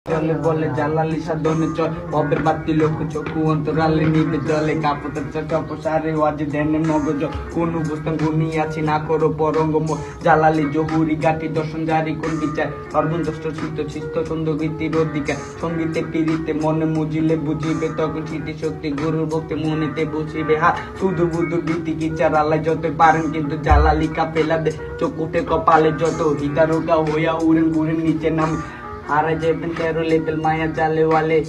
জলে বলে জালালি সাধনে চল পবের বাতি লোক চক্ষু অন্তরালে নিবে জলে কাপড়ের চপসারে ওয়াজে দেনে মগজ কোন অবস্থান গুনিয়াছি না করো পরঙ্গ জালালি জহুরি গাটি দর্শন জারি কোন বিচার সর্বদষ্ট চিত্ত চিত্ত সৌন্দগীতির অধিকার সঙ্গীতে পিড়িতে মনে মুজিলে বুঝিবে তখন স্মৃতি শক্তি গুরুর ভক্তি মনেতে বুঝিবে হা শুধু বুধু গীতি কিচার আল্লাহ যত পারেন কিন্তু জালালি কাপেলা দে চোখ উঠে কপালে যত হিতারোগা হইয়া উড়েন ঘুরেন নিচে নামে हारा जेबन तेरो लेबल माया जाले वाले